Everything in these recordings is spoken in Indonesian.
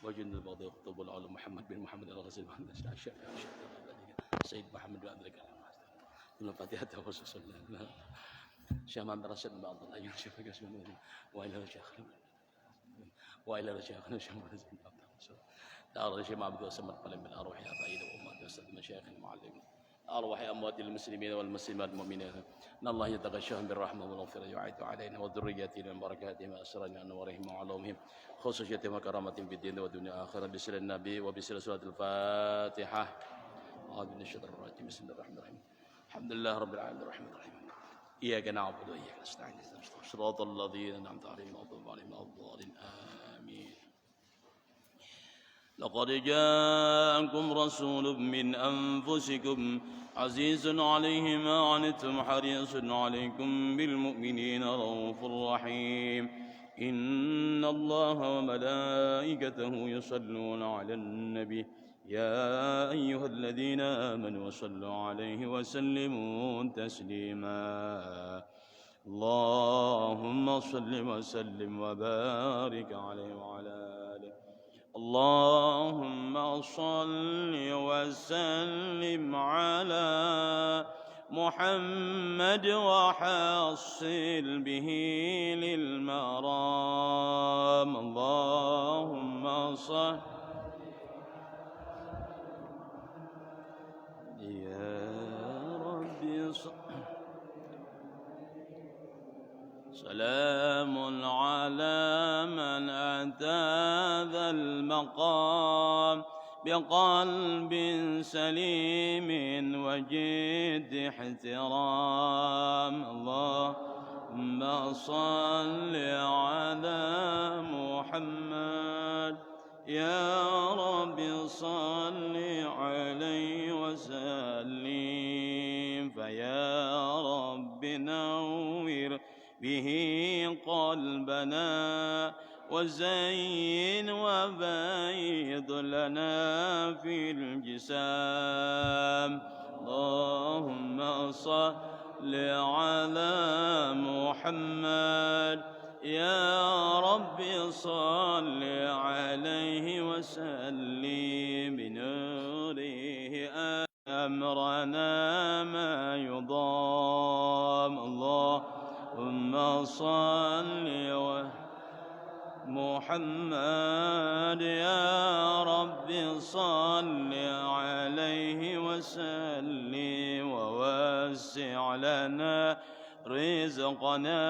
وجند البغض يخطب العلو محمد بن محمد الغزي سيد محمد بن عبد الله الفاتحة وصلى الله شيخ محمد رشد بن عبد الله شيخ وإلى شيخنا الشيخ محمد بن عبد الله دار الشيخ محمد وسمى القلم بالأرواح الأبائل وأمهات وأساتذة المشايخ المعلمين أرواح أموات المسلمين والمسلمات المؤمنين أن الله يتغشاهم بالرحمة والمغفرة يعيد علينا وذرياتنا من بركاتهم وأسرارنا ونورهم وعلومهم خصوصيتهم وكرامتهم في الدين والدنيا آخرة بسر النبي وبسر سورة الفاتحة. أعوذ من الشيطان الرجيم بسم الله الرحمن الرحيم الحمد لله رب العالمين الرحمن الرحيم إياك نعبد وإياك نستعين صراط الذين أنعمت عليهم غير المغضوب عليهم ولا الضالين آمين. لقد جاءكم رسول من أنفسكم عزيز عليه ما عنتم حريص عليكم بالمؤمنين رؤوف رحيم. إن الله وملائكته يصلون على النبي يا أيها الذين آمنوا صلوا عليه وسلموا تسليما. اللهم صل وسلم وبارك عليه وعلى آله. اللهم صل وسلم على محمد وحصل به للمرام. اللهم صل يا ربي سلام على من أتى ذا المقام بقلب سليم وجد احترام. اللهم صل على محمد يا رب صل عليه وسلم. فيا رب نور به قلبنا وزين وبيض لنا في الجسام. اللهم صل على محمد يا رب صل عليه وسلم. بنوره أمرنا ما يضام. اللهم صل محمد يا رب صل عليه وسلم. ووسع لنا رزقنا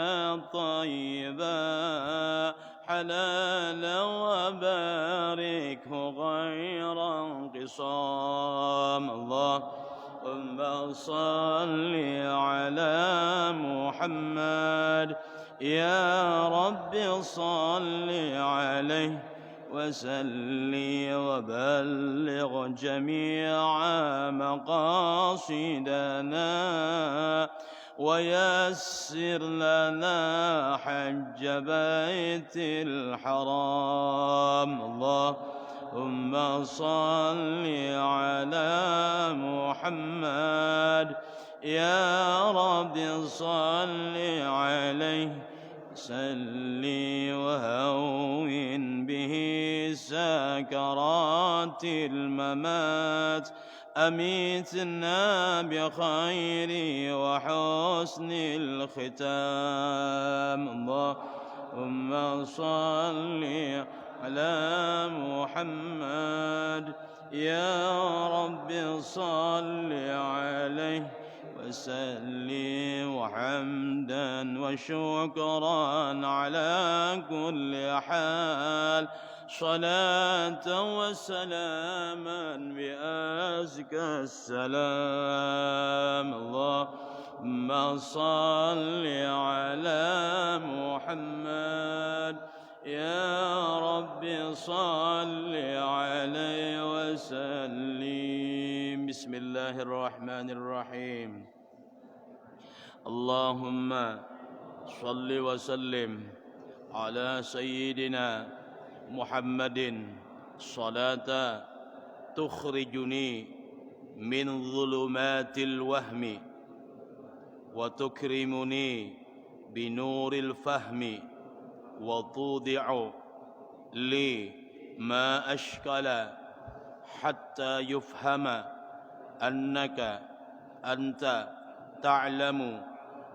طيبا حلالا وباركه غير انقسام. اللهم صل على محمد يا رب صل عليه وسلم. وبلغ جميع مقاصدنا ويسر لنا حج بيت الحرام. اللهم صل على محمد يا رب صل عليه وسلم. وهون به سكرات الممات أميتنا بخير وحسن الختام. اللهم صل على محمد يا رب صل عليه وسلم. وحمدا وشكرا على كل حال صلاة وسلاما بأزكى السلام. اللهم صل على محمد يا رب صل عليه وسلم. بسم الله الرحمن الرحيم. اللهم صل وسلم على سيدنا محمد صلاة تخرجني من ظلمات الوهم وتكرمني بنور الفهم وتوضع لي ما أشكل حتى يفهم أنك أنت تعلم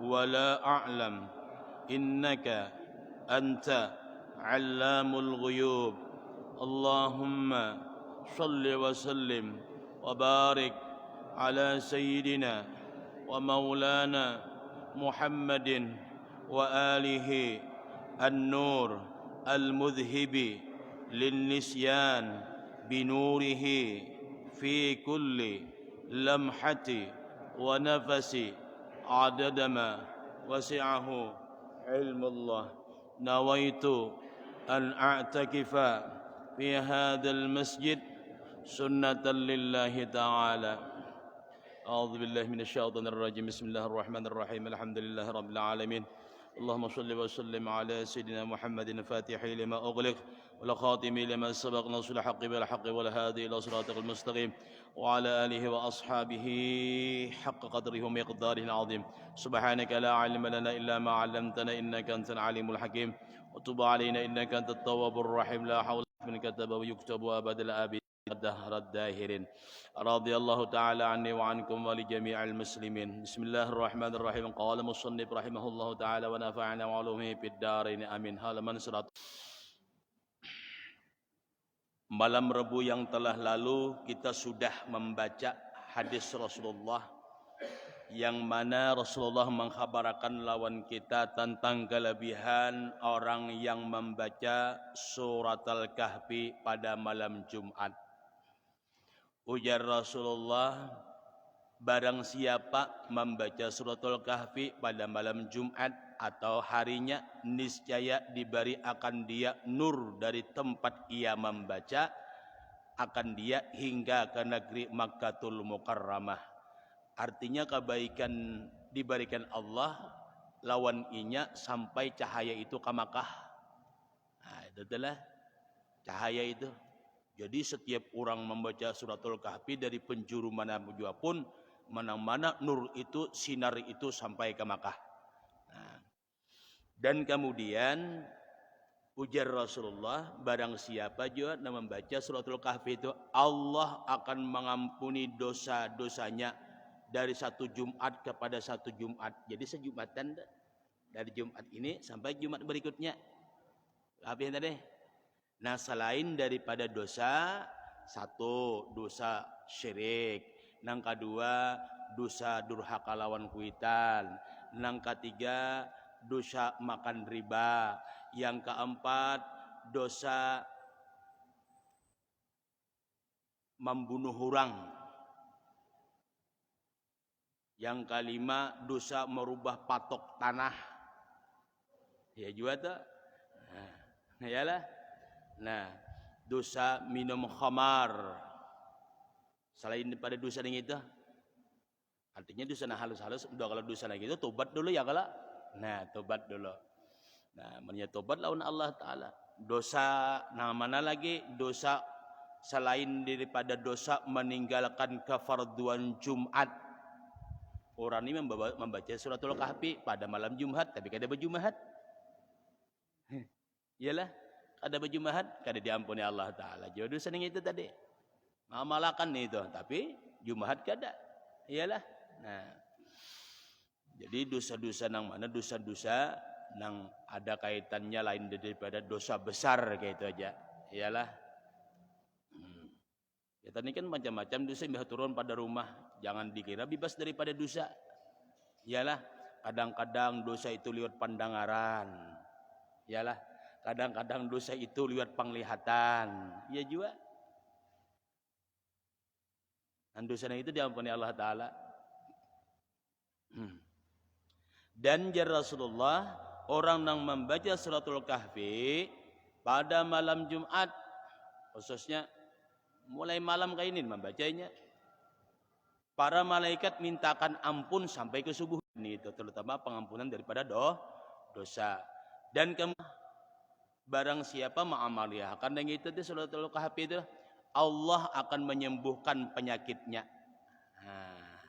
ولا أعلم إنك أنت علام الغيوب اللهم صل وسلم وبارك على سيدنا ومولانا محمد وآله النور المذهب للنسيان بنوره في كل لمحة ونفس عدد ما وسعه علم الله نويت أن أعتكف في هذا المسجد سنة لله تعالى أعوذ بالله من الشيطان الرجيم بسم الله الرحمن الرحيم الحمد لله رب العالمين اللهم صل وسلم على سيدنا محمد الفاتح لما أغلق والخاتم لما سبق نصر الحق بالحق والهادي إلى صراطك المستقيم وعلى آله وأصحابه حق قدره ومقداره العظيم سبحانك لا علم لنا إلا ما علمتنا إنك أنت العليم الحكيم وتب علينا إنك أنت التواب الرحيم لا حول من كتب ويكتب أبد الآبدين دهر الداهرين رضي الله تعالى عني وعنكم ولجميع المسلمين بسم الله الرحمن الرحيم قال مصنف رحمه الله تعالى ونفعنا وعلومه في الدارين آمين halaman 100. Malam Rabu yang telah lalu kita sudah membaca hadis Rasulullah yang mana Rasulullah mengkhabarkan lawan kita tentang kelebihan orang yang membaca surat Al-Kahfi pada malam Jumat. Ujar Rasulullah, barang siapa membaca suratul Kahfi pada malam Jumat atau harinya, niscaya diberi akan dia nur dari tempat ia membaca akan dia hingga ke negeri Makkatul Mukarramah. Artinya kebaikan diberikan Allah lawan inya sampai cahaya itu ke Makkah. Nah, itu adalah cahaya itu. Jadi setiap orang membaca suratul Kahfi dari penjuru mana pun, mana-mana nur itu, sinar itu sampai ke Makkah. Nah, dan kemudian ujar Rasulullah, barang siapa juga yang membaca suratul Kahfi itu, Allah akan mengampuni dosa-dosanya dari satu Jumat kepada satu Jumat. Jadi sejumatan dari Jumat ini sampai Jumat berikutnya. Apa yang tadi? Nah, selain daripada dosa, satu dosa syirik, yang kedua dosa durhaka lawan kuitan, yang ketiga dosa makan riba, yang keempat dosa membunuh orang, yang kelima dosa merubah patok tanah. Ya juga tuh. Nah, yalah. Nah, dosa minum khamar. Selain daripada dosa yang itu, artinya dosa nah halus-halus. Udah kalau dosa lagi itu tobat dulu ya kalau. Nah, tobat dulu. Nah, menurut tobat lawan Allah Taala. Dosa, nah mana lagi dosa selain daripada dosa meninggalkan kefarduan Jumat. Orang ini membaca suratul Kahfi pada malam Jumat, tapi kada berjumahat. Iyalah, kada berjumahat, kada diampuni Allah Taala. Jodoh seneng itu tadi. Mamalakan itu, tapi Jumahat kada. Iyalah. Nah, jadi dosa-dosa nang mana dosa-dosa nang ada kaitannya lain daripada dosa besar kayak itu aja. Iyalah. Ya tadi kan macam-macam dosa yang turun pada rumah. Jangan dikira bebas daripada dosa. Iyalah, kadang-kadang dosa itu liwat pandangaran. Iyalah, kadang-kadang dosa itu liwat penglihatan. Ya juga. Dan dosa itu diampuni Allah Ta'ala. Dan jar Rasulullah, orang yang membaca suratul Kahfi pada malam Jumat, khususnya mulai malam kayak ini membacanya, para malaikat mintakan ampun sampai ke subuh. Ini itu terutama pengampunan daripada dosa. Dan barang siapa mengamalkan yang itu di suratul Kahfi itu, Allah akan menyembuhkan penyakitnya. Nah,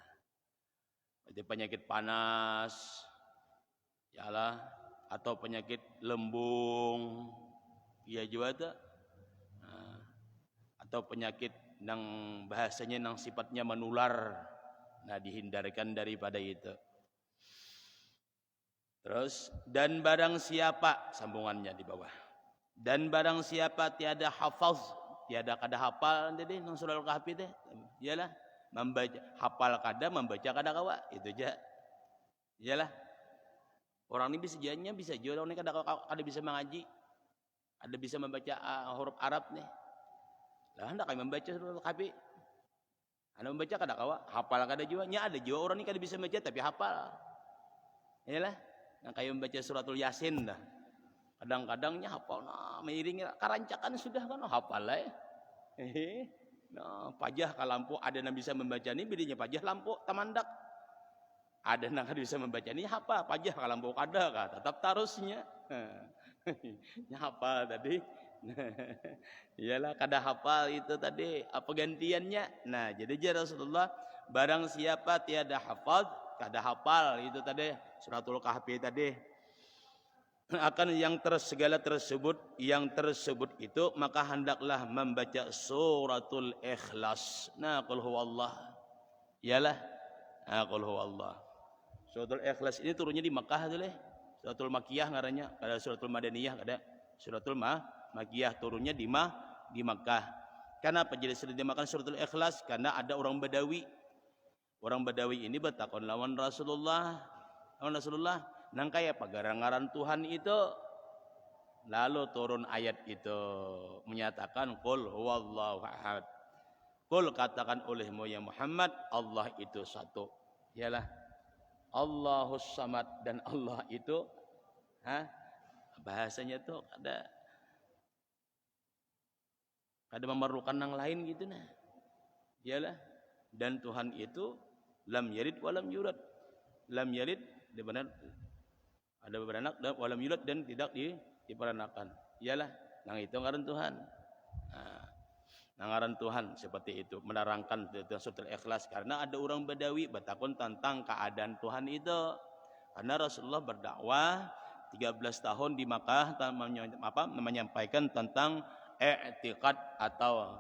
itu penyakit panas, yalah, atau penyakit lembung, iya juga tuh. Nah, atau penyakit yang bahasanya yang sifatnya menular. Nah, dihindarkan daripada itu. Terus, dan barang siapa, sambungannya di bawah. Dan barang siapa tiada hafaz, tiada kada hafal jadi nang surah Al-Kahfi teh, iyalah membaca hafal kada, membaca kada kawa, itu aja. Iyalah. Orang ini bisa jadinya bisa juga orang ini kada bisa mengaji. Ada bisa membaca huruf Arab nih. Lah hendak kami membaca surah Al-Kahfi. Anda membaca kada kawa, hafal kada juga. Nya ada juga orang ini kada bisa membaca tapi hafal. Iyalah. Nang kayak membaca suratul Yasin dah. Kadang-kadangnya hafal, nah meiring karancakan sudah kan hafal lah ya. Nah, pajah ka lampu ada yang bisa membaca ni bedinya pajah lampu tamandak. Ada yang bisa membaca ni apa? Pajah ka lampu kada ka tetap tarusnya. Nya hafal tadi. Iyalah kada hafal itu tadi apa gantiannya. Nah, jadi Rasulullah barang siapa tiada hafal, kada hafal itu tadi suratul Kahfi tadi. Akan yang segala tersebut itu maka hendaklah membaca suratul Ikhlas. Nah, qul huwallah. Iyalah. Nah, qul huwallah. Suratul Ikhlas ini turunnya di Makkah dulu. Suratul Makkiyah ngarannya, kada suratul Madaniyah kada. Suratul Makkiyah turunnya di Makkah. Kenapa jadi sering dimakan suratul Ikhlas? Karena ada orang Badawi. Orang Badawi ini bertakon lawan Rasulullah. Nang kaya pagarangaran Tuhan itu, lalu turun ayat itu menyatakan qul huwallahu ahad. Qul katakan olehmu ya Muhammad, Allah itu satu. Iyalah Allahus samad, dan Allah itu bahasanya tuh kada memerlukan yang lain gitu nah. Iyalah, dan Tuhan itu lam yalid walam yulad. Lam yalid di benar ada beranak dan walam yulad dan tidak diperanakan. Iyalah, nang itu ngaran Tuhan. Nah, ngaran Tuhan seperti itu menerangkan suratul Ikhlas karena ada orang Badawi bertakun tentang keadaan Tuhan itu. Karena Rasulullah berdakwah 13 tahun di Makkah menyampaikan tentang i'tiqad atau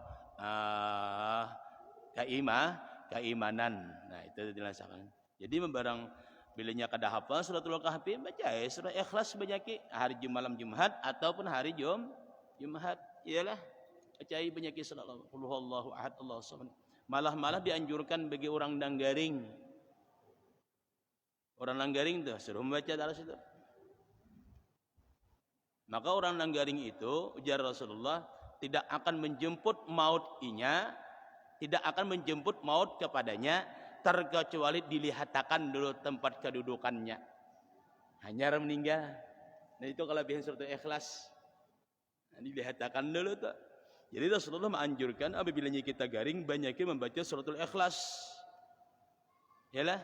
keimanan. Nah, itu dilaksanakan. Jadi membarang bilanya kada hafal suratul Kahfi baca surah Ikhlas banyak hari malam Jumat ataupun hari Jumat. Iyalah baca banyak sallallahu ahad Allahu samad. Malah dianjurkan bagi orang Nanggaring. Orang Nanggaring tuh suruh membaca dalam situ. Maka orang Nanggaring itu ujar Rasulullah tidak akan menjemput mautnya, tidak akan menjemput maut kepadanya terkecuali dilihatkan dulu tempat kedudukannya. Hanya meninggal. Nah, itu kelebihan suratul Ikhlas. Nah, dilihatkan dulu tuh. Jadi Rasulullah menganjurkan apabila kita garing banyakin membaca suratul Ikhlas. Yalah.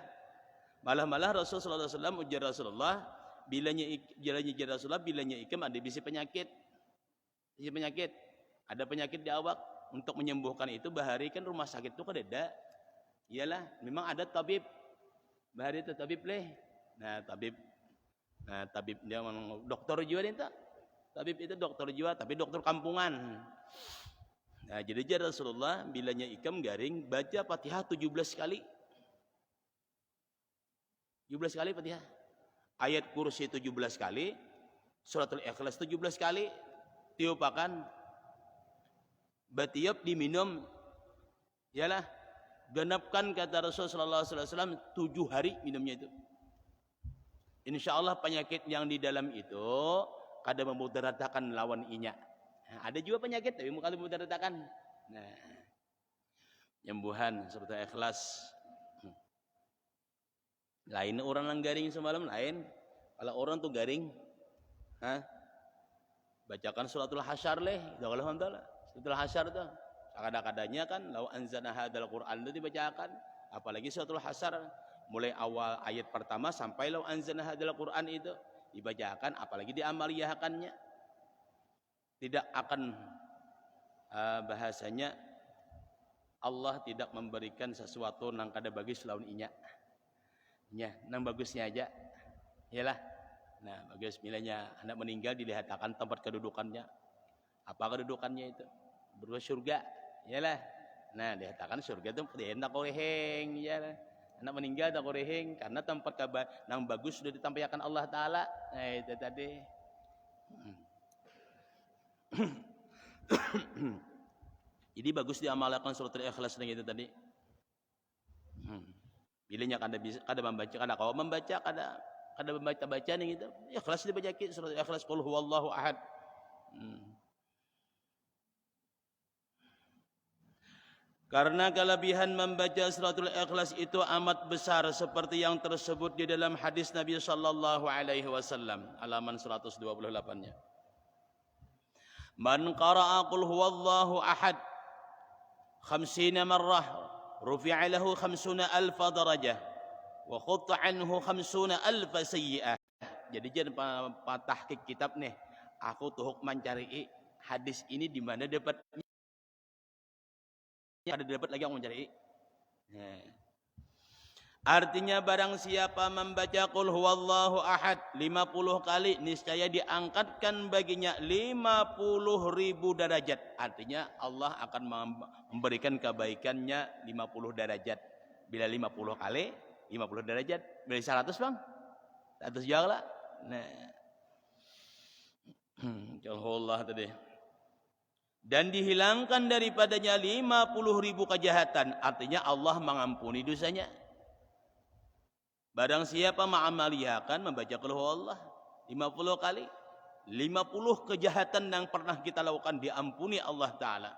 Malah Rasulullah SAW ujar Rasulullah bilanya ikam ada bisi penyakit. Bisi penyakit. Ada penyakit di awak, untuk menyembuhkan itu bahari kan rumah sakit itu kan ada. Iyalah, memang ada tabib. Bahari itu tabib leh. Nah, tabib dia dokter jiwa dia tak. Tabib itu dokter jiwa, tapi dokter kampungan. Nah, jadi Rasulullah bilanya ikam garing baca Fatihah 17 kali. 17 kali Fatihah. Ayat kursi 17 kali, suratul Ikhlas 17 kali, tiupakan batiup diminum. Iyalah, genapkan kata Rasulullah SAW 7 hari minumnya itu. InsyaAllah penyakit yang di dalam itu kada memudaratakan lawan inya. Nah, ada juga penyakit tapi kada memudaratakan. Nah, nyembuhan serta Ikhlas. Lain orang yang garing semalam lain. Kalau orang tuh garing, bacakan suratul Hasyr leh. Alhamdulillah. Suratul Hasyr tuh. Kadang-kadangnya kan lau anzalna hadzal Qur'an itu dibacakan, apalagi suratul Hasyr mulai awal ayat pertama sampai lau anzalna hadzal Qur'an itu dibacakan, apalagi diamaliyahkannya. Tidak akan bahasanya Allah tidak memberikan sesuatu nang kada bagus lawan inya. Nya, nang bagusnya aja. Iyalah. Nah, bagus bilanya anak meninggal dilihatkan tempat kedudukannya. Apa kedudukannya itu? Berupa surga. Iyalah. Nah, dikatakan surga itu diendak koreheng, iyalah. Anak meninggal tak koreheng karena tempat yang bagus sudah ditampilkan Allah Taala. Nah, itu tadi. Jadi bagus diamalkan surat Al-Ikhlas dengan itu tadi. Bilanya kada membaca, kada kau membaca, kada membaca bacaan yang itu. Ikhlas dibaca surat Al-Ikhlas, qul huwallahu ahad. Karena kelebihan membaca suratul Ikhlas itu amat besar seperti yang tersebut di dalam hadis Nabi sallallahu alaihi wasallam, halaman 128-nya. Man qara'a qul huwallahu ahad 50 marrah rufi'a lahu 50,000 darajah wa khutta anhu 50,000 sayyi'ah. Jadi jangan tahqiq kitab nih. Aku tuh mencari hadis ini di mana dapatnya. Ada dapat lagi yang mencari. Artinya barang siapa membaca qul huwallahu ahad 50 kali, niscaya diangkatkan baginya 50.000 derajat. Artinya Allah akan memberikan kebaikannya 50 derajat. Bila 50 kali 50 derajat, bila 100 bang, 100 jauh lah. Allah tadi. Dan dihilangkan daripadanya 50.000 kejahatan. Artinya Allah mengampuni dosanya. Barang siapa mengamaliakan membaca qul huwallah 50 kali, 50 kejahatan yang pernah kita lakukan diampuni Allah Ta'ala.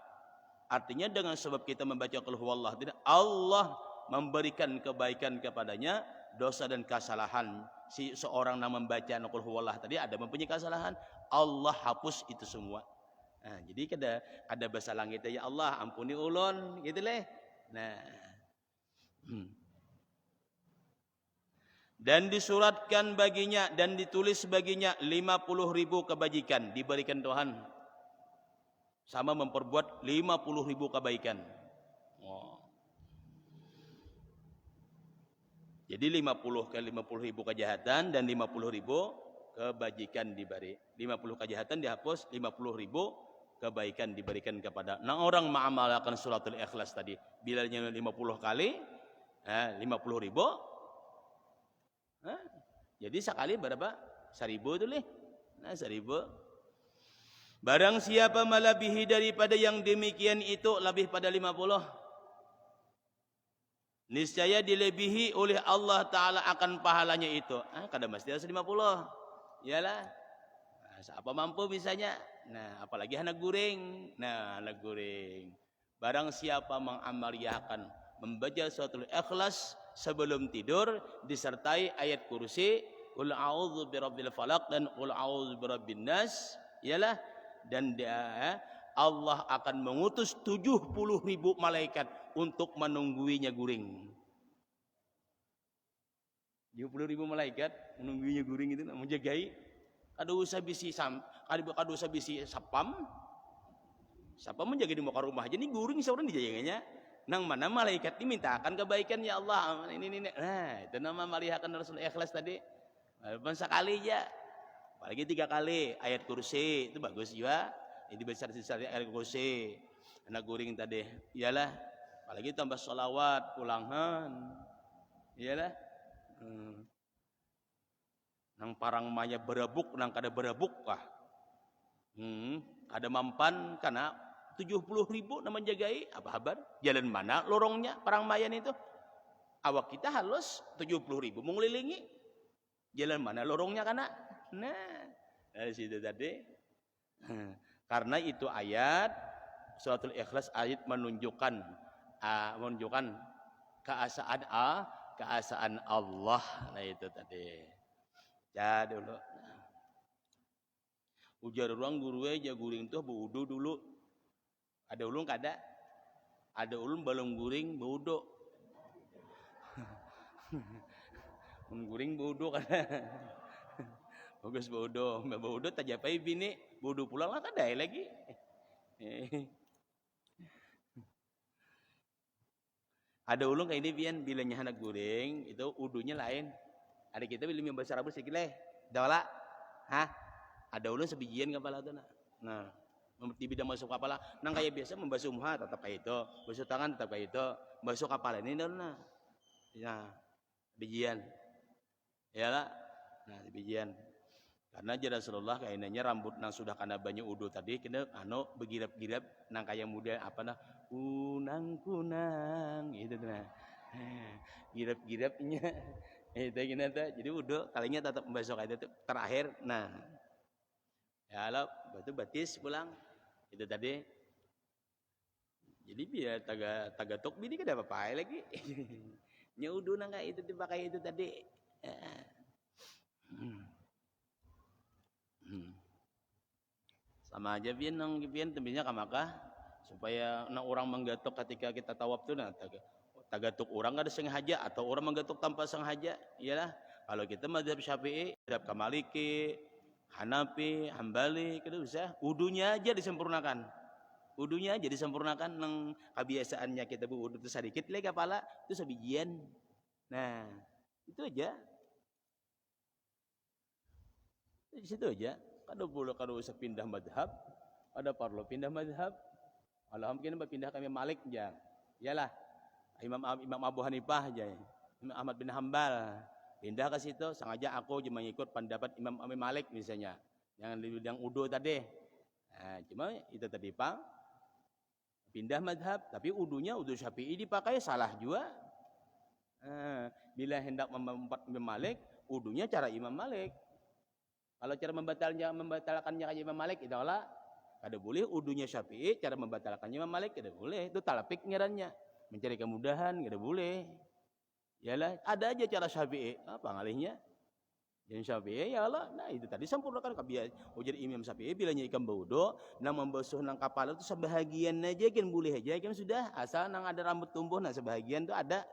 Artinya dengan sebab kita membaca qul huwallah, Allah memberikan kebaikan kepadanya, dosa dan kesalahan. Si seorang yang membaca qul huwallah tadi ada mempunyai kesalahan, Allah hapus itu semua. Nah, jadi kada bahasa langit ya Allah ampuni ulun gitu leh. Nah. Dan disuratkan baginya dan ditulis baginya 50.000 kebajikan diberikan Tuhan. Sama memperbuat 50.000 kebaikan. Oh. Jadi 50 kali 50.000 kejahatan dan 50.000 kebajikan diberi. 50 kejahatan dihapus, 50.000 kebaikan diberikan kepada orang mengamalkan suratul Ikhlas tadi. Bilanya 50 kali 50.000. Jadi sekali berapa? 1.000 itu leh. 1.000. Barang siapa melebihi daripada yang demikian itu, lebih pada 50, niscaya dilebihi oleh Allah Ta'ala akan pahalanya itu. Kada mesti harus 50. Iyalah. Siapa mampu bisanya. Nah, apalagi anak guring. Anak guring. Barang siapa mengamaliakan membaca suratul Ikhlas sebelum tidur disertai ayat kursi, qul a'udzu birabbil falaq dan qul a'udzu birabbin nas, ialah dan Allah akan mengutus 70.000 malaikat untuk menungguinya guring. 70.000 malaikat menungguinya guring itu menjagai. Kada usah bisi sapam. Sapam menjaga di muka rumah. Jadi guring seorang dijaganya. Nang mana malaikat dimintakan kebaikan ya Allah. Ini. Nah, itu nama melihatkan Rasul Ikhlas tadi. Walaupun sekali aja. Apalagi 3 kali ayat kursi itu bagus juga. Ini besar ayat kursi. Anak guring tadi. Iyalah. Apalagi tambah sholawat ulangan. Iyalah. Nang parang maya berebuk, nang kada berebuk kah? Ada mampan karena 70.000 na menjagai apa kabar? Jalan mana lorongnya parang mayan itu? Awak kita halus 70.000 mengelilingi. Jalan mana lorongnya kana? Nah, dari situ tadi. Karena itu ayat suratul Ikhlas ayat menunjukkan keesaan Allah. Nah itu tadi. Ya dulu. Ujar orang guru aja guring tuh beudo dulu. Ada ulun kada? Ada ulun balong guring beudo. Guring beudo kada. Bagus beudo, beudo tajapai bini, beudo pulang lah kada lagi. Ada ulun kayak ini pian bilanya anak guring itu udunya lain. Ada kita bila membaca Arab sedikit leh. Dawala. Ada ulun sebijian kepala tu nah. di bidang basuh kepala nang kayak biasa membasuh muka tetap kayak itu, basuh tangan tetap kayak itu, basuh kepala ini nah bijian ya lah, nah bijian karena jadi Rasulullah kayaknya rambut nang sudah kena banyak udu tadi kena begirap-girap nang kayak muda apa nah kunang gitu nah girap-girapnya itu gini tuh jadi udu kalinya tetap membasuh kayak itu terakhir nah ya lah batu batis pulang itu tadi jadi biar tagatok bini kada apa-apa lagi nyudu nang kayak itu dipakai itu tadi sama aja biar nang biar tembinya kamaka supaya nang orang menggatok ketika kita tawaf tuh nah tagatuk orang kada sengaja atau orang menggatok tanpa sengaja iyalah kalau kita mazhab Syafi'i mazhab Maliki Hanafi Hambali kada usah wudunya aja disempurnakan wudunya aja disempurnakan nang kebiasaannya kita berwudu itu sedikit lagi kepala itu sebijian nah itu aja di situ aja kada usah pindah madhab ada perlu pindah madhab alhamdulillah pindah kami Malik aja iyalah Imam Abu Hanifah aja Imam Ahmad bin Hambal pindah ke situ sengaja aku cuma ikut pendapat Imam Malik misalnya yang di bidang udu tadi nah, cuma itu tadi Pak pindah madhab tapi udunya udu Syafi'i dipakai salah juga bila hendak Imam Malik udunya cara Imam Malik kalau cara membatalkannya kayak Imam Malik itulah kada boleh udunya Syafi'i cara membatalkannya Imam Malik kada boleh itu talapik ngarannya mencari kemudahan kada boleh yalah ada aja cara Syafi'i apa ngalihnya yang Syafi'i ya Allah nah itu tadi sempurnakan kebiasaan ujar Imam Syafi'i bilanya ikan baudo nang membasuh nang kepala itu sebahagian aja kan boleh aja kan sudah asal nang ada rambut tumbuh nah sebahagian itu ada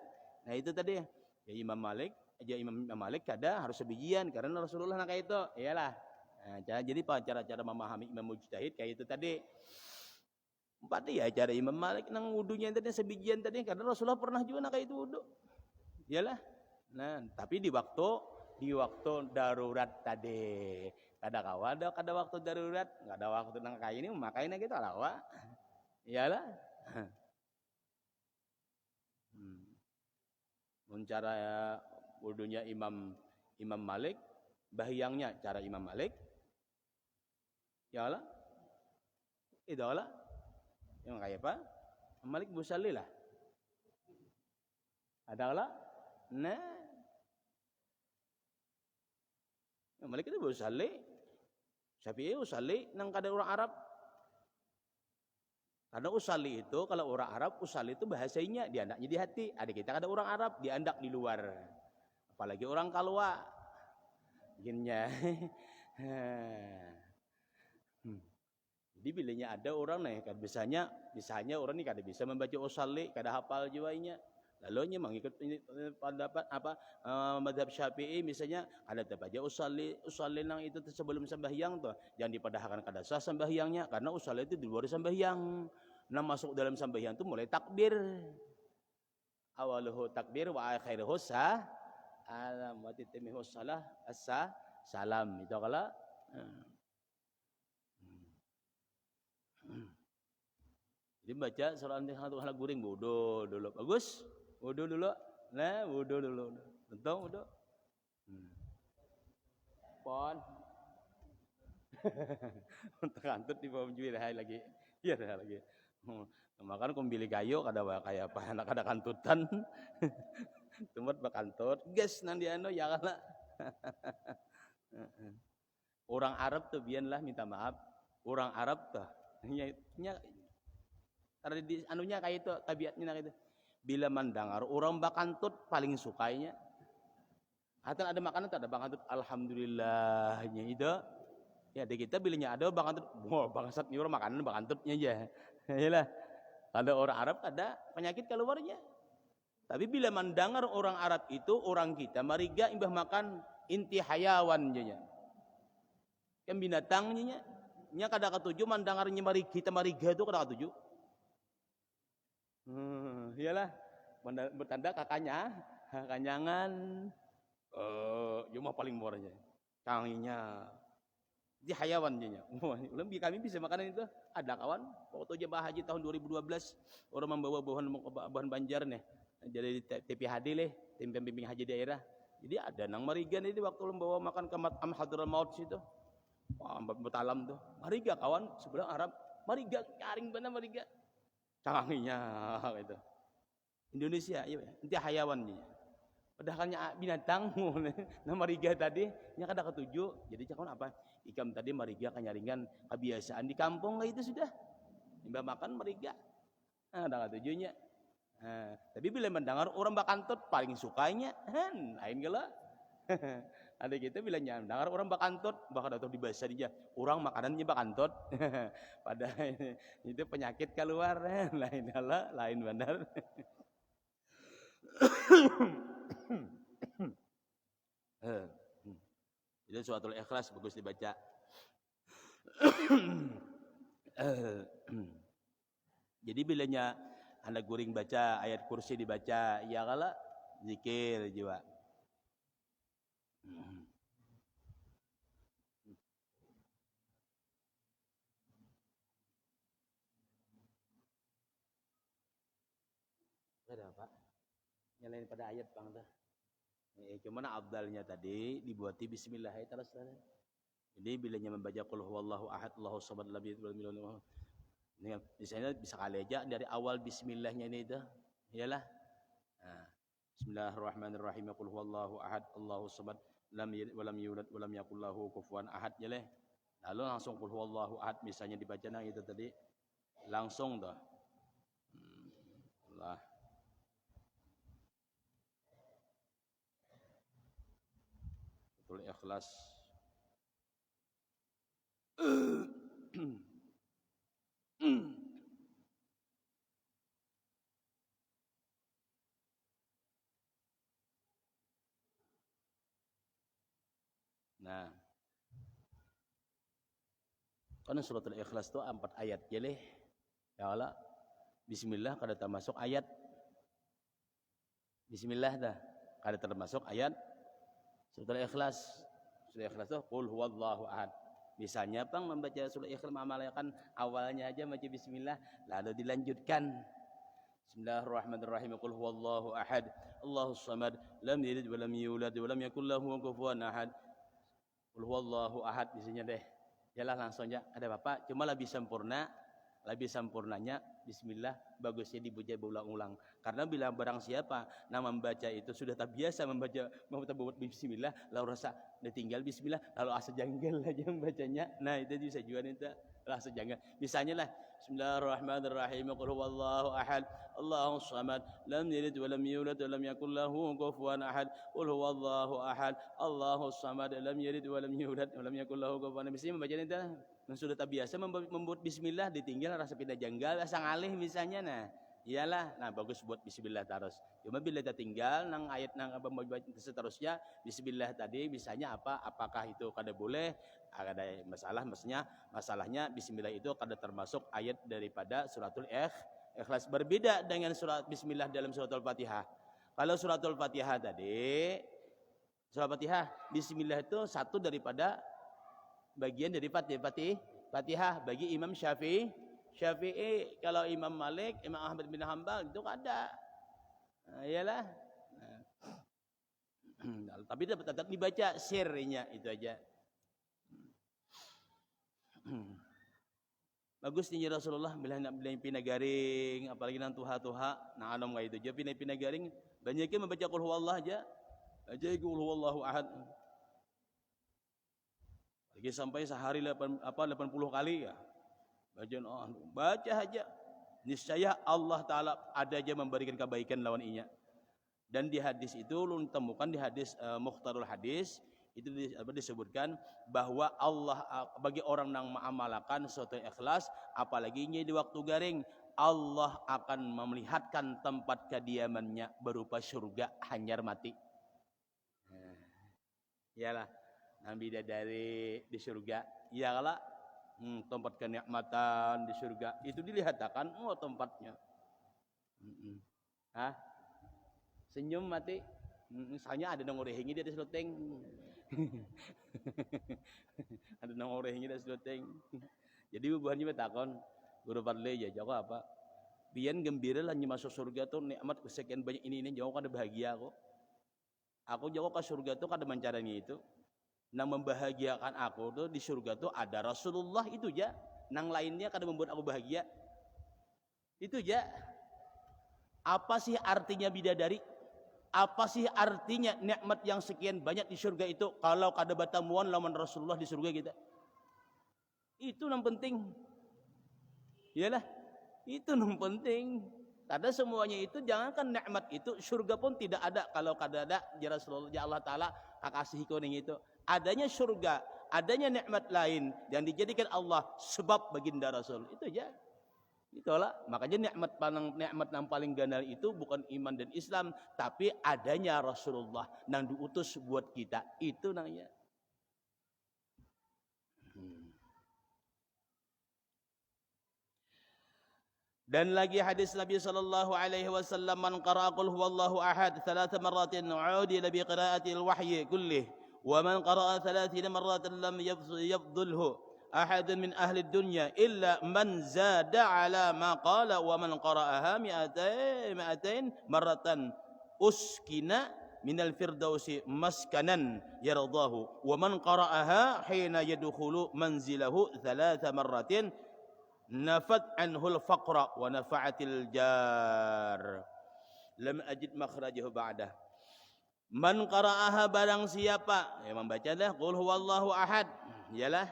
nah itu tadi ya Imam Malik kada harus sebijian karena Rasulullah nang kayak itu iyalah nah, jadi cara memahami Imam Mujtahid kayak itu tadi empat ya cara Imam Malik nang wudunya tadi sebijian tadi karena Rasulullah pernah juga nang kayak itu wudu iyalah nah tapi di waktu darurat tadi kada waktu darurat nggak ada waktu nang kayak ini makanya kita lawa iyalah cara wudunya Imam Malik bahyangnya cara Imam Malik iyalah idola yang kayak apa Malik busalli lah ada lah nah Malik itu busalli Syafi'i usalli nang kada orang Arab karena usalli itu kalau orang Arab usalli itu bahasanya diandaknya di hati ada kita kada orang Arab diandak di luar apalagi orang Kalwa ginnya jadi bilanya ada orang nih kan misalnya orang ini kada bisa membaca usalli kada hafal jiwanya lalu nya mengikut pendapat apa mazhab Syafi'i misalnya ada baca usalli nang itu sebelum sembahyang tuh jangan dipadahkan kada sah sembahyangnya karena usalli itu di luar sembahyang nah masuk dalam sembahyang itu mulai takbir awaluhu takbir wa akhiruhu salam wa titmihu shalah salam itu kalau jadi baca surah Al-Fatihah guring wudu dulu bagus wudu dulu nah wudu dulu tentu wudu pon untuk kantut di bawah jual lagi iya lagi makan kumbili kayu kada kayak apa anak ada kantutan tumut bakantut gas nang diano ya kana orang Arab tuh bianlah minta maaf orang Arab tuh nya tradisi anunya kayak itu tabiatnya kayak itu bila mendengar orang bakantut paling sukainya atau ada makanan tak ada bakantut alhamdulillahnya itu ya di kita bilanya ada bakantut wah bangsat nih orang makanan bakantutnya aja iyalah ada orang Arab ada penyakit keluarnya tapi bila mendengar orang Arab itu orang kita mariga imbah makan inti hayawan nya kan binatangnya nya kada ketujuh mendengarnya kita mariga itu kada ketujuh iyalah bertanda kanyangan cuma paling murahnya kanginya Di hayawannya. Ulang kami bisa makanan itu. Ada kawan waktu jemaah haji tahun 2012 orang membawa bahan Banjar nih. Jadi TPHD leh, tim pembimbing haji daerah. Jadi ada nang Marigan itu waktu membawa makan ke Matam Hadramaut situ. Wah, betalam tuh. Mariga kawan sebelah Arab. Mariga nyaring benar Mariga. Canggihnya gitu. Indonesia iya nanti hayawannya. Padahalnya binatang nah Mariga tadi nya kada ketujuh. Jadi cakon apa? Ikam tadi Mariga kanyaringan kebiasaan di kampung lah itu sudah. Mbak makan Mariga. Nah, ada ketujuhnya. Nah, tapi bila mendengar orang bakantut paling sukanya, lain gala. Ada kita bilangnya mendengar orang bakantut, bakal datang di bahasa dia, orang makanannya bakantut. Padahal itu penyakit keluar, lain gala, lain benar. Itu suatu ikhlas bagus dibaca. Jadi bilanya anak guring baca ayat kursi dibaca, ya kala zikir jiwa. Ada apa? Nyalain pada ayat bang dah. Cuman abdalnya tadi dibuati bismillah terus. Jadi bilanya membaca qul huwallahu ahad Allahus samad lam yalid walam yulad. Ini misalnya bisa kali aja dari awal bismillahnya ini itu. Iyalah. Nah, bismillahirrahmanirrahim qul huwallahu ahad Allahus samad lam yalid walam yulad walam yakul lahu kufuwan ahad ya leh. Lalu langsung qul huwallahu ahad misalnya dibaca nang itu tadi langsung dah. Allah. Betul ikhlas. Nah, karena suratul ikhlas itu 4 ayat ya leh. Ya Allah, bismillah kada termasuk ayat. Bismillah dah kada termasuk ayat suratul ikhlas. Suratul ikhlas itu qul huwallahu ahad. Misalnya bang membaca suratul ikhlas mengamalkan awalnya aja baca bismillah lalu dilanjutkan Bismillahirrahmanirrahim qul huwallahu ahad Allahus samad lam yalid walam yulad walam yakul lahu kufuwan ahad. Qul huwallahu ahad di sini deh. Jalah langsung aja. Ada Bapak, cuma lebih sempurnanya bismillah bagusnya dibaca berulang-ulang. Karena bila barang siapa yang membaca itu sudah terbiasa membaca bismillah lalu rasa ditinggal bismillah lalu asa janggal aja membacanya. Nah, itu bisa juga itu rasa janggal. Misalnya lah Bismillahirrahmanirrahim qul huwallahu ahad Allahus samad lam yalid walam yulad walam yakul lahu kufuwan ahad qul huwallahu ahad Allahus samad lam yalid walam yulad walam yakul lahu kufuwan ahad. Mesti membacanya itu sudah terbiasa membuat bismillah ditinggal rasa pindah janggal asa ngalih misalnya. Nah iyalah, nah bagus buat bismillah terus. Cuma bila tertinggal nang ayat nang apa seterusnya bismillah tadi misalnya apa? Apakah itu kada boleh? Ada masalah, masalahnya bismillah itu kada termasuk ayat daripada suratul ikhlas. Berbeda dengan surat bismillah dalam suratul Fatihah. Kalau suratul Fatihah tadi, surat Fatihah bismillah itu satu daripada bagian dari Fatihah bagi Imam Syafi'i. Kalau Imam Malik, Imam Ahmad bin Hanbal itu ada. Nah, iyalah. Nah, tapi tetap dibaca sirnya itu aja. Bagus nih Rasulullah bila pinagaring apalagi nang tuha nah anom ka itu aja pinagaring banyakin membaca qul huwallah aja qul huwallahu ahad. Lagi sampai sehari 80 kali ya. Baca aja. Niscaya Allah Ta'ala ada aja memberikan kebaikan lawan inya. Dan di hadis itu lu temukan di hadis Mukhtarul Hadis itu disebutkan bahwa Allah bagi orang yang mengamalkan suatu ikhlas apalagi di waktu garing Allah akan memelihatkan tempat kediamannya berupa surga hanyar mati. Iyalah Nabi dari di surga iyalah tempat kenikmatan di surga itu dilihatkan tempatnya. Senyum mati misalnya ada nang orehingi dia di seluteng Ada nang orangnya dah seloteng. Jadi buahnya takon guru parle ya jauh apa? Biar gembira lah masuk surga tuh nikmat kesekian banyak ini jauh kada bahagia aku. Aku jauh ke surga tuh kada mencaranya itu. Nang membahagiakan aku tuh di surga tuh ada Rasulullah itu ya. Nang lainnya kada membuat aku bahagia. Itu ya. Apa sih artinya bidadari? Apa sih artinya nikmat yang sekian banyak di surga itu kalau kada batamuan lawan Rasulullah di surga kita? Itu yang penting. Iyalah, itu yang penting. Kada semuanya itu, jangankan nikmat itu, surga pun tidak ada kalau kada ada ya Rasulullah, ya Allah Ta'ala kakasih kuning itu. Adanya surga, adanya nikmat lain yang dijadikan Allah sebab baginda Rasul. Itu aja. Itulah, makanya nikmat yang paling gandal itu bukan iman dan Islam, tapi adanya Rasulullah yang diutus buat kita. Itu namanya. Dan lagi hadis Nabi sallallahu alaihi wasallam, man qara'a qul huwallahu ahad 3 marratin udila bi qira'atil wahyi kullih wa man qara'a 30 marratan lam yafdhulhu ahad min ahli dunya illa man zada ala ma qala wa man qara'aha 200 marratan uskina minal firdausi maskanan yardahu wa man qara'aha hina yadkhulu manzilahu 3 marratin nafat anhul faqra wa nafa'atil jar lam ajid makhrajahu ba'dah. Man qara'aha, barang siapa yang membaca dah qul huwallahu ahad, iyalah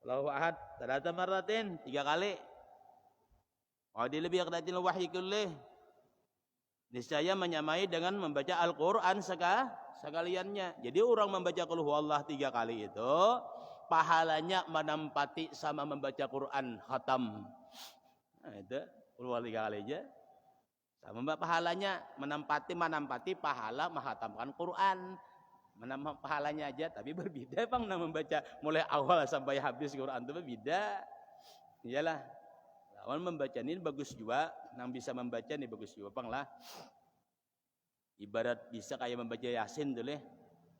Allahu ahad 3 marratin, 3 kali. Di lebih qiraatil wahyi kullih, niscaya menyamai dengan membaca Al-Qur'an sekaliannya. Jadi orang membaca qul huwallahu 3 kali itu pahalanya menempati sama membaca Quran khatam. Nah, itu keluar 3 kali aja. Sama pahalanya menempati pahala menghatamkan Quran. Menambah pahalanya aja, tapi berbeda bang nah membaca mulai awal sampai habis Quran itu berbeda. Iyalah. Lawan membaca ini bagus juga, nang bisa membaca ini bagus juga bang lah. Ibarat bisa kayak membaca Yasin dulu.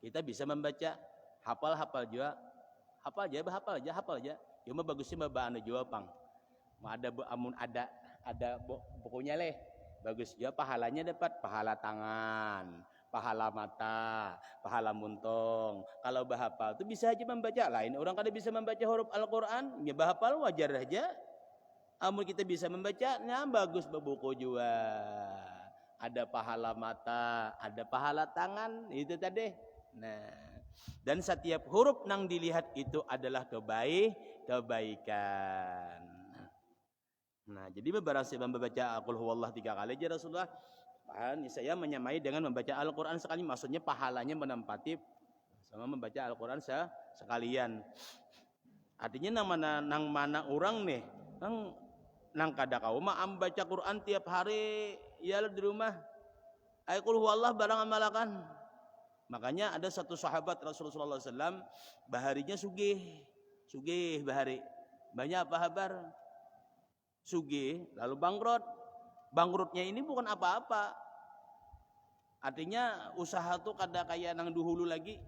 Kita bisa membaca hafal juga. Hafal aja. Cuma bagusnya mbak juga pang. Ada bukunya leh. Bagus juga pahalanya dapat pahala tangan, pahala mata, pahala muntung. Kalau bahapal itu bisa aja membaca. Lain orang kada bisa membaca huruf Al-Qur'an, ya bahapal wajar aja. Amun kita bisa membaca, nah bagus buku juga. Ada pahala mata, ada pahala tangan, itu tadi. Nah, dan setiap huruf yang dilihat itu adalah kebaikan. Nah, jadi barang siapa membaca qul huwallahu 3 kali aja Rasulullah, saya menyamai dengan membaca Al-Qur'an sekali, maksudnya pahalanya menempati sama membaca Al-Qur'an sekalian. Artinya nang mana orang nih, nang kada kau mah membaca Quran tiap hari ya di rumah. Ai qul huwallahu barang amalakan. Makanya ada satu sahabat Rasulullah SAW baharinya sugih bahari. Banyak apa kabar? Sugih lalu bangkrut. Bangkrutnya ini bukan apa-apa. Artinya usaha tuh kada kayak nang dahulu lagi.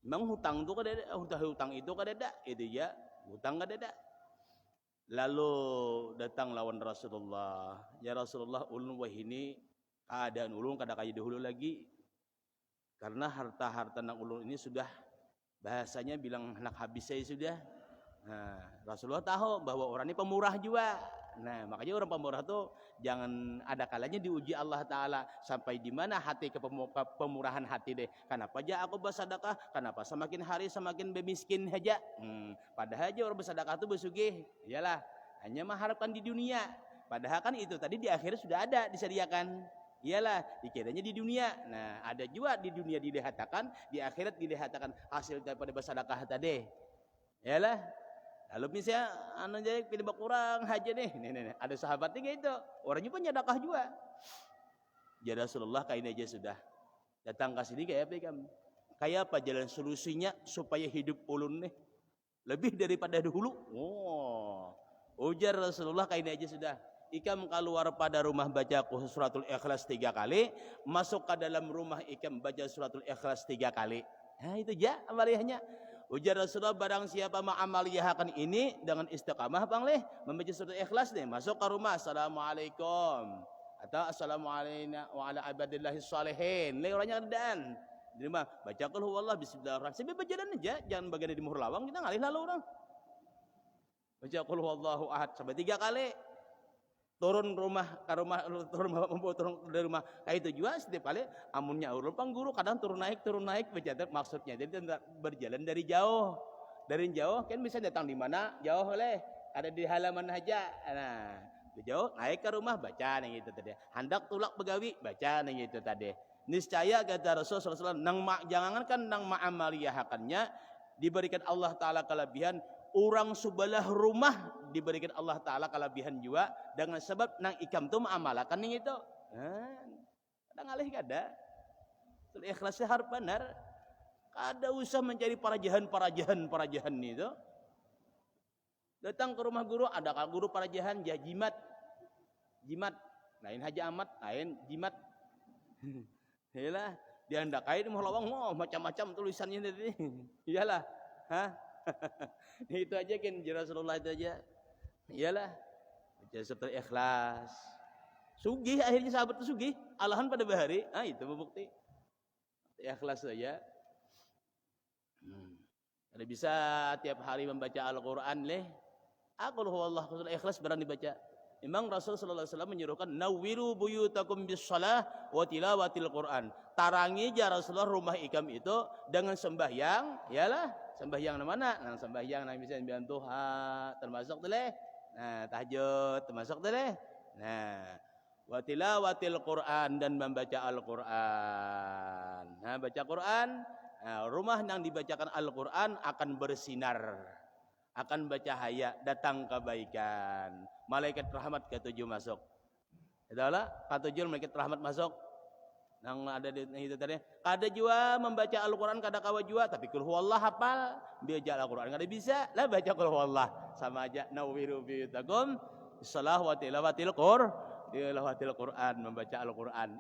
Memang hutang tuh kada ada, hutang itu kada ada, itu ya, hutang kada ada. Lalu datang lawan Rasulullah. Ya Rasulullah, ulun wah ini keadaan ulun kada kayak dahulu lagi. Karena harta-harta nang ulun ini sudah bahasanya bilang anak habis saya sudah. Nah, Rasulullah tahu bahwa orang ini pemurah juga. Nah, makanya orang pemurah tuh jangan ada kalanya diuji Allah Ta'ala. Sampai di mana hati kepemurahan hati deh. Kenapa aja aku bersedekah? Kenapa semakin hari semakin bemiskin aja? Padahal aja orang bersedekah tuh bersugih. Iyalah, hanya mengharapkan di dunia. Padahal kan itu tadi di akhirat sudah ada disediakan. Iyalah, dikiranya di dunia. Nah, ada juga di dunia dilihatkan, di akhirat dilihatkan hasil daripada bersedekah tadi. Iyalah. Lalu misalnya jadi pilih kurang aja nih. Nih, ada sahabatnya kayak itu. Orangnya pun sedekah juga. Ya Rasulullah kain aja sudah. Datang ke sini kayak apa kamu? Kayak apa jalan solusinya supaya hidup ulun nih lebih daripada dahulu? Ujar Rasulullah kain aja sudah. ikam keluar pada rumah baca suratul Ikhlas 3 kali, masuk ke dalam rumah ikam baca suratul Ikhlas 3 kali. Nah itu aja amaliyahnya. Ujar Rasulullah, barang siapa mengamaliyahkan ini dengan istiqamah bang leh membaca surat Ikhlas nih, masuk ke rumah, assalamualaikum atau assalamualaikum wa ala ibadillahis shalihin, leh orangnya keadaan di rumah baca qul huwallah bismillahirrahmanirrahim, sambil berjalan aja, jangan bagian di muhur lawang, kita ngalih lalu orang baca qul huwallahu ahad sampai 3 kali. Turun dari rumah kayak itu juga setiap kali amunnya urul pangguru kadang turun naik berjalan maksudnya, jadi berjalan dari jauh kan bisa datang di mana jauh oleh ada di halaman aja, nah jauh naik ke rumah baca yang itu tadi, hendak tulak begawi baca yang itu tadi. Niscaya kata Rasulullah SAW, jangankan nang ma'amaliyahakannya diberikan Allah Ta'ala kelebihan, orang sebelah rumah diberikan Allah Ta'ala kelebihan juga dengan sebab nang ikam tu ma'amalakan yang itu. Kadang alih kada ikhlasnya harus benar, kada usah mencari parajahan itu. Datang ke rumah guru, ada guru parajahan jimat lain haja amat lain jimat. Iyalah dia hendak kain mau lawang macam-macam tulisannya tadi. Iyalah itu aja kan Rasulullah itu aja. Iyalah baca surat Ikhlas. Sugih akhirnya sahabat itu sugih, alahan pada bahari. Itu bukti. Ikhlas saja. Ada bisa tiap hari membaca Al-Qur'an leh. Qul huwallahu ahad Ikhlas barang dibaca. Memang Rasul sallallahu alaihi wasallam menyuruhkan nawwiru buyutakum bis-shalah wa tilawatil Qur'an. Tarangi ya Rasulullah rumah ikam itu dengan sembahyang, iyalah sembahyang mana? Nang sembahyang nang bisa sembahyang Tuhan termasuk teh. Nah, tahajud termasuk teh. Nah, wa tilawatil Qur'an dan membaca Al-Qur'an. Nah, baca Qur'an, rumah yang dibacakan Al-Qur'an akan bersinar. Akan bercahaya, datang kebaikan. Malaikat rahmat ketujuh masuk. Itulah ketujuh malaikat rahmat masuk. Nang ada di itu tadi. Kada juga membaca Al-Qur'an kada kawa juga, tapi qul huwallah hafal, baca Al-Qur'an kada bisa. Lah baca qul huwallah sama aja nawwiru biyutakum shalah wa tilawatil Qur'an, membaca Al-Qur'an.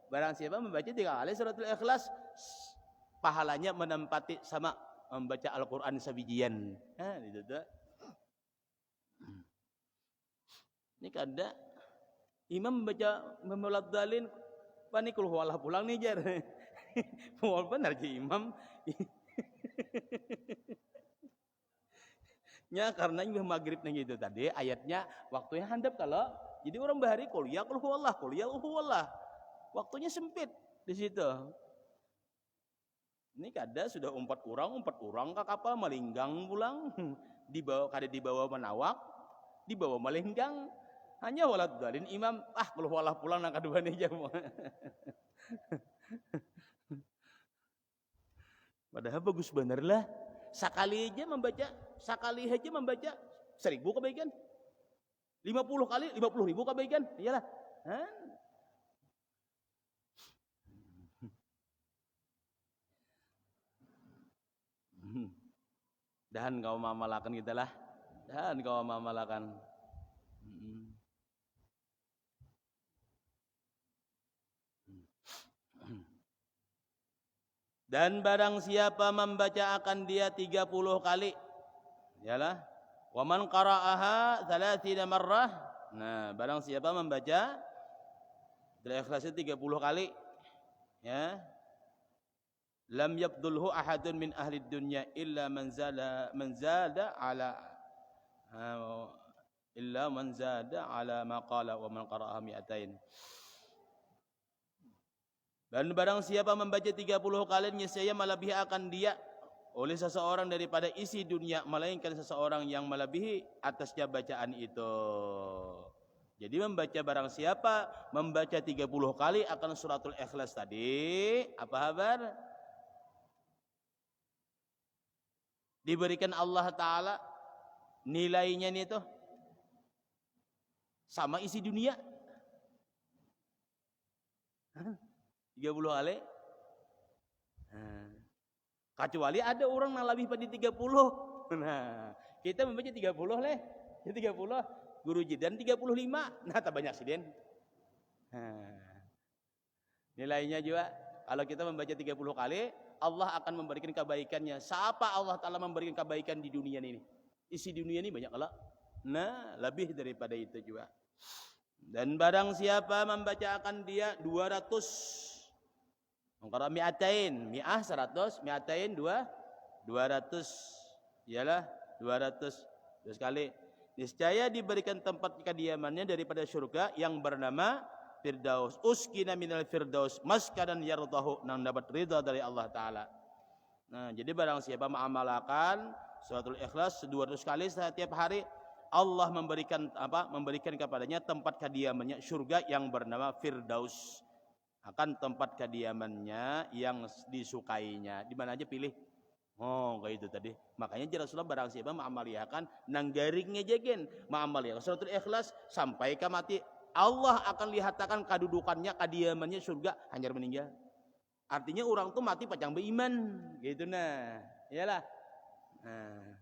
Barang siapa membaca 3 kali suratul Ikhlas, pahalanya menempati sama membaca Al-Qur'an sabijian. Itu tuh. Ini kada imam membaca memulad dalin panikul huwalah pulang nih jar. Mau benar ji imam. Nya karena imam maghrib nih gitu tadi ayatnya waktunya handap kalau jadi orang bahari kuliah kul huwallah. Waktunya sempit di situ. Ini kada sudah 4 orang ke kapal melinggang pulang, dibawa menawak, dibawa melinggang, hanya walad dalin imam qul huwallah pulang nang kedua nih jam. Padahal bagus bener lah. Sekali aja membaca 1000 kebaikan. 50 kali 50.000 kebaikan. Iyalah. Dan kau mamalakan kita lah. Dan kau mamalakan. Dan barang siapa membaca akan dia 30 kali. Yalah. Wa man qara'aha 30 marrah. Nah, barang siapa membaca Al-Ikhlas 30 kali, ya. Lam yabdulhu ahadun min ahli dunya illa man zada ala ma qala wa man qara'aha mi'atain. Dan barang siapa membaca 30 kali niscaya melebihi akan dia oleh seseorang daripada isi dunia, melainkan seseorang yang melebihi atasnya bacaan itu. Jadi membaca barang siapa membaca 30 kali akan suratul Ikhlas tadi, apa kabar? Diberikan Allah Ta'ala nilainya nih tuh sama isi dunia. 30 kali. Kecuali ada orang yang lebih pada 30. Nah, kita membaca 30 leh. 30. Guru jidan 35. Nah, tak banyak siden. Nilainya juga kalau kita membaca 30 kali, Allah akan memberikan kebaikannya. Siapa Allah Ta'ala memberikan kebaikan di dunia ini? Isi dunia ini banyak Allah. Nah, lebih daripada itu juga. Dan barang siapa membaca akan dia 200. Mengkara mi'atain, mi'ah 100, mi'atain 200. Iyalah 200. Terus kali niscaya diberikan tempat kediamannya daripada surga yang bernama Firdaus. Uskina minal Firdaus maskanan yardahu, nang dapat ridha dari Allah Ta'ala. Nah, jadi barang siapa mengamalkan suratul Ikhlas 200 kali setiap hari, Allah memberikan kepadanya tempat kediamannya surga yang bernama Firdaus. Akan tempat kediamannya yang disukainya. Di mana aja pilih. Oh, kayak itu tadi. Makanya Rasulullah barang siapa mengamalkan nang garingnya jegen, mengamalkan suratul Ikhlas sampai ke mati, Allah akan lihatakan kedudukannya, kediamannya surga hanya meninggal. Artinya orang tuh mati pacang beriman, gitu nah. Iyalah. Nah.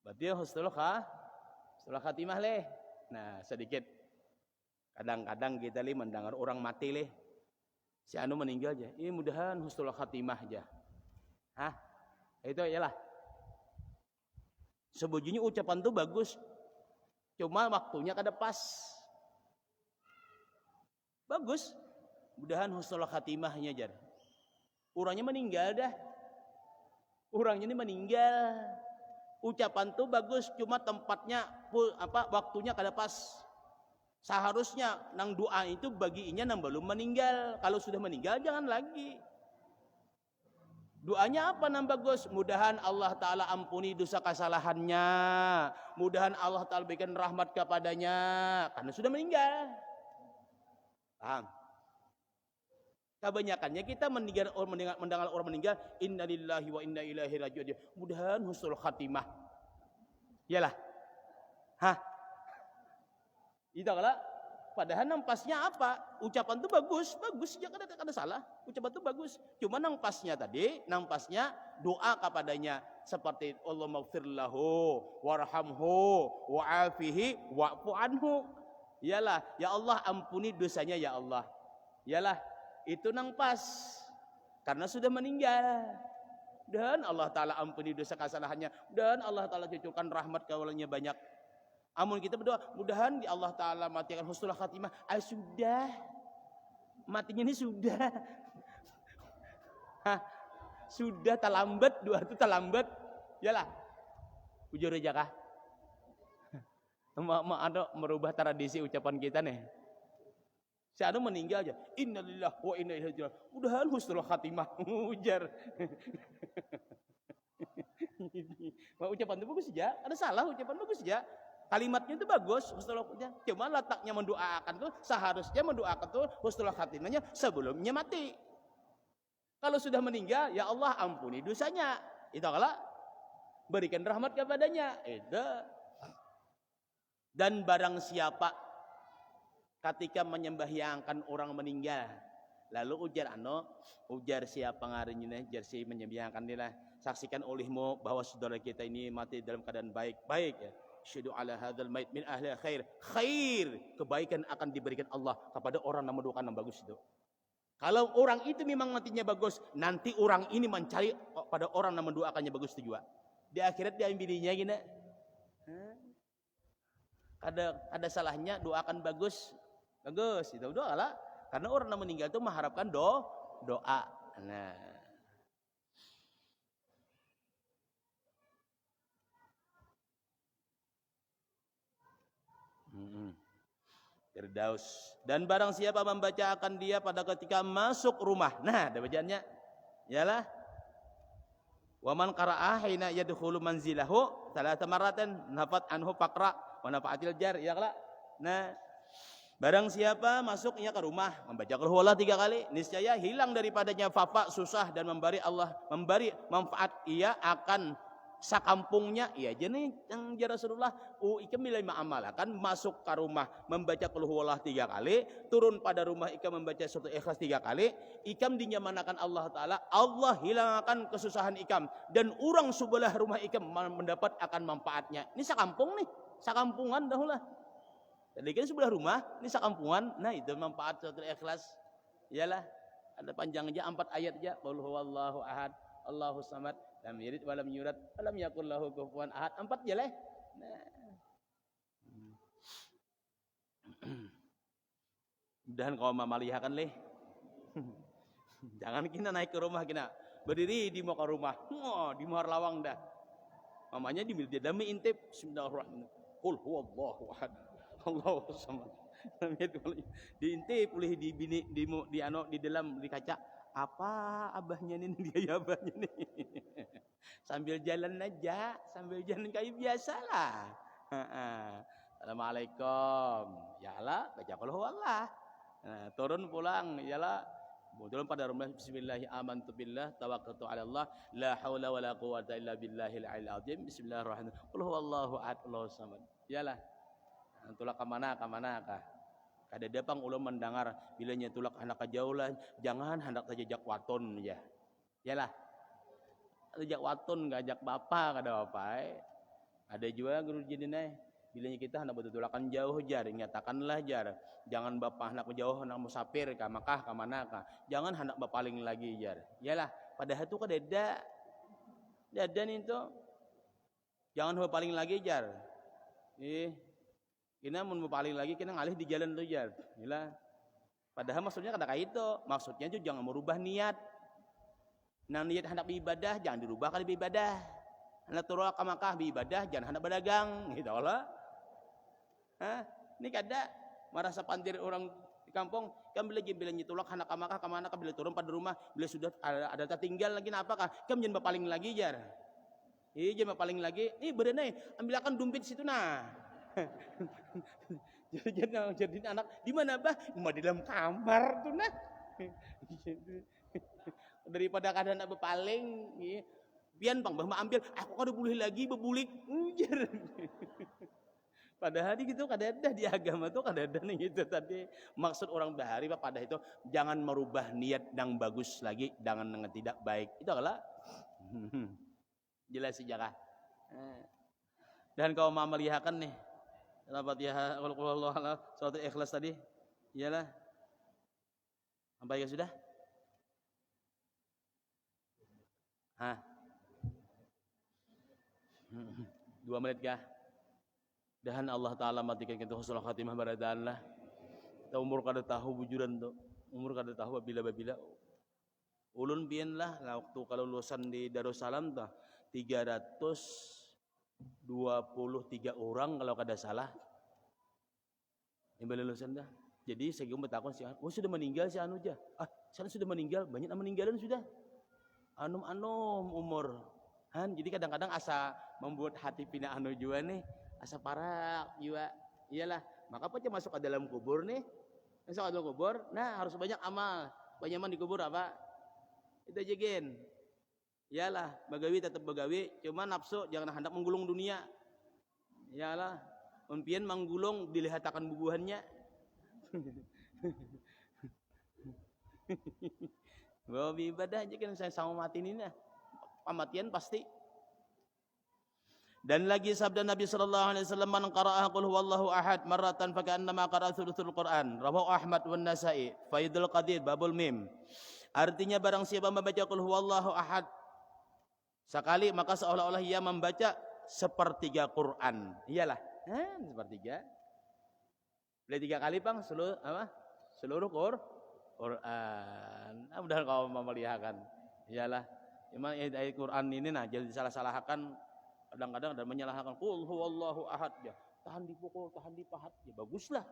Berarti husnul khatimah leh. Nah, sedikit. Kadang-kadang kita mendengar orang mati leh. Si anu meninggal aja. Ini mudahan husnul khatimah aja. Hah? Itu iyalah. Sebujurnya ucapan tuh bagus. Cuma waktunya kada pas. Bagus. Mudahan husnul khatimahnya jar. Orangnya meninggal dah. Orangnya ini meninggal. Ucapan tuh bagus, cuma tempatnya waktunya kada pas. Seharusnya nang doa itu bagiinya nang belum meninggal. Kalau sudah meninggal jangan lagi. Doanya apa nang bagus? Mudahan Allah Ta'ala ampuni dosa kesalahannya. Mudahan Allah Ta'ala berikan rahmat kepadanya. Karena sudah meninggal. Paham? Kebanyakannya kita mendengar orang meninggal, innalillahi wa inna ilaihi raji'un. Mudahan husnul khatimah. Iyalah. Hah? Itu kalau padahal nampasnya apa? Ucapan itu bagus ya kada salah. Ucapan itu bagus. Cuma nampasnya tadi, nampasnya doa kepadanya seperti Allahumma ighfir lahu warhamhu wa'afihi wa'fu anhu. Iyalah, ya Allah ampuni dosanya ya Allah. Iyalah, itu nang pas karena sudah meninggal. Dan Allah Ta'ala ampuni dosa kesalahannya, dan Allah Ta'ala cucurkan rahmat kaulanya banyak. Amun kita berdoa, mudahan di Allah Ta'ala matikan husnul khatimah. Sudah matinya ini sudah. Sudah terlambat, doa itu terlambat. Yalah, ujur aja kah? Ada merubah tradisi ucapan kita nih. Si anu meninggal aja. Innalillahi wa inna ilaihi raji'un. Mudahan husnul khatimah. Ujar. Ucapan itu bagus saja. Ada salah ucapan bagus saja. Kalimatnya itu bagus. Husnul khatimah. Cuma letaknya mendoakan tuh seharusnya mendoakan tuh husnul khatimahnya sebelumnya mati. Kalau sudah meninggal, ya Allah ampuni dosanya. Itu kalau berikan rahmat kepadanya. Itu. Dan barang siapa ketika menyembahyangkan orang meninggal, lalu ujar siapa ngarinya, ujar si menyembahyangkan dia, saksikan olehmu bahwa saudara kita ini mati dalam keadaan baik ya. Syahadu ala hadzal mait min ahli khair, kebaikan akan diberikan Allah kepada orang yang mendoakan yang bagus itu. Kalau orang itu memang matinya bagus, nanti orang ini mencari pada orang yang mendoakannya bagus itu juga. Di akhirat dia ambilinya gini. Ada salahnya doakan bagus itu doa lah, karena orang yang meninggal itu mengharapkan doa. Nah, Firdaus. Dan barang siapa membaca akan dia pada ketika masuk rumah. Nah, ada bacaannya. Yalah. Wa man qara'a hina yadkhulu manzilahu thalatha marratan nafat anhu faqra wa nafa'atil jar. Ya kala. Nah, barang siapa masuknya ke rumah membaca qul huwallah 3 kali, niscaya hilang daripadanya fafa, susah, dan memberi manfaat ia akan sakampungnya. Iya jadi yang Rasulullah ikam milih akan masuk ke rumah membaca qul huwallah 3 kali, turun pada rumah ikam membaca surat Ikhlas 3 kali, ikam dinyamanakan Allah Ta'ala, Allah hilangkan kesusahan ikam, dan orang sebelah rumah ikam mendapat akan manfaatnya. Ini sakampung nih, sakampungan dahulu lah. Tadi kan sebelah rumah, ini sekampungan. Nah, itu manfaat suratul Ikhlas. Iyalah, ada panjang aja 4 ayat aja. Qul huwallahu ahad, Allahus samad, lam yalid wa lam yulad, wa lam yakul lahu kufuwan ahad. 4 aja lah. Nah. Mudahan kau mamalihakan leh. Jangan kita naik ke rumah kita. Berdiri di muka rumah. Di muhar lawang dah. Mamanya di dami intip. Bismillahirrahmanirrahim. Qul huwallahu ahad, Allahu samad. Diintip oleh di dalam di kaca. Apa abahnya nih? Dia abahnya nih. Sambil jalan aja, sambil jalan kayak biasalah. Assalamualaikum. Yalah, baca qul huwallah. Nah, turun pulang, yalah. Turun pada rumah bismillah amantu billah tawakkaltu ala Allah la haula wala quwata illa billahil aliyil azim. Bismillahirrahmanirrahim. Qul huwallahu ahad, Allahus samad. Yalah. Tulak ke mana kah? Kada dapang ulah mendengar bilanya tulak anak kajaulan, jangan hendak tajak waton ya. Yalah. Tajak waton ngajak bapa kada apa. Ada juga guru jadinai bilanya kita hendak betulakan jauh jar, nyatakanlah jar. Jangan bapa hendak jauh hendak musafir ka Makkah ka mana kah. Jangan hendak bapaling lagi jar. Yalah, padahal itu kada dadan itu. Jangan bapaling lagi jar. Kita mau paling lagi kita ngalih di jalan tuh jar. Gila. Padahal maksudnya kada kayak itu. Maksudnya juga jangan merubah niat. Nah niat hendak beribadah jangan dirubah kali beribadah. Hendak turun ke Makkah beribadah jangan hendak berdagang. Gitu lah. Ini kada merasa pandir orang di kampung kan bila nyitulak hendak ke Makkah ke mana bila turun pada rumah bila sudah ada tertinggal lagi apakah kan jangan bapaling lagi jar. Jangan bapaling lagi. Berenai ambilkan dompet situ nah. jadi anak di mana bah? Di dalam kamar tuh nah. Daripada kadang nak berpaling, pian bang bah ambil, aku kada boleh lagi berbulik. Padahal gitu kada ada di agama tuh kada ada nih gitu tadi. Maksud orang bahari pada itu jangan merubah niat yang bagus lagi, jangan yang tidak baik. Itu adalah jelas sejarah. Dan kau mau melihatkan nih Al-Fatihah, Allah, surat Ikhlas tadi. Iyalah. Sampai ya sudah? 2 menit kah? Dan Allah Ta'ala matikan kita husnul khatimah baradaan lah. Kita umur kada tahu bujuran tu. Umur kada tahu bila-bila. Ulun pian lah waktu kalau lulusan di Darussalam tu 323 orang kalau kada salah. Yang lulusan dah. Jadi saya bertakon si Anu, sudah meninggal si Anu aja. Sana sudah meninggal, banyak yang meninggalan sudah. Anum umur. Jadi kadang-kadang asa membuat hati pina anu juga nih, asa parak juga. Iyalah, maka apa masuk ke dalam kubur nih? Masuk ke dalam kubur, nah harus banyak amal. Banyak man di kubur apa? Itu aja gen. Iyalah, bagawi tetap bagawi, cuma nafsu jangan hendak menggulung dunia. Iyalah, mimpian menggulung dilihatakan bubuhannya. Bahwa ibadah aja kan saya sama mati ini nah. Pematian pasti. Dan lagi sabda Nabi sallallahu alaihi wasallam man qara'ah qul huwallahu ahad marratan fa ka'annama qara'a thuluthul Qur'an. Rawahu Ahmad wan Nasa'i. Faidul Qadir babul mim. Artinya barang siapa membaca qul huwallahu ahad sekali maka seolah-olah ia membaca sepertiga Quran. Iyalah, sepertiga. Bila 3 kali Bang seluruh Quran. Mudah-mudahan kau memeliharkan. Iyalah. Memang ayat Quran ini nah jadi salah-salahkan kadang-kadang dan menyalahkan qul huwallahu ahad ya. Tahan dipukul, tahan dipahat ya baguslah.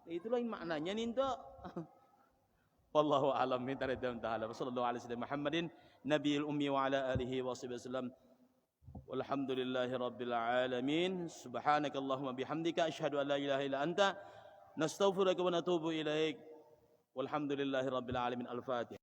Itulah maknanya nih tuh. Wallahu a'lam bishawab. Sallallahu alaihi wasallam Muhammadin nabiyil ummi wa ala alihi wasallam. Walhamdulillahi rabbil alamin. Subhanakallahumma bihamdika asyhadu an la ilaha illa anta nastaghfiruka wa natubu ilaik. Walhamdulillahi rabbil alamin. Al-Fatihah.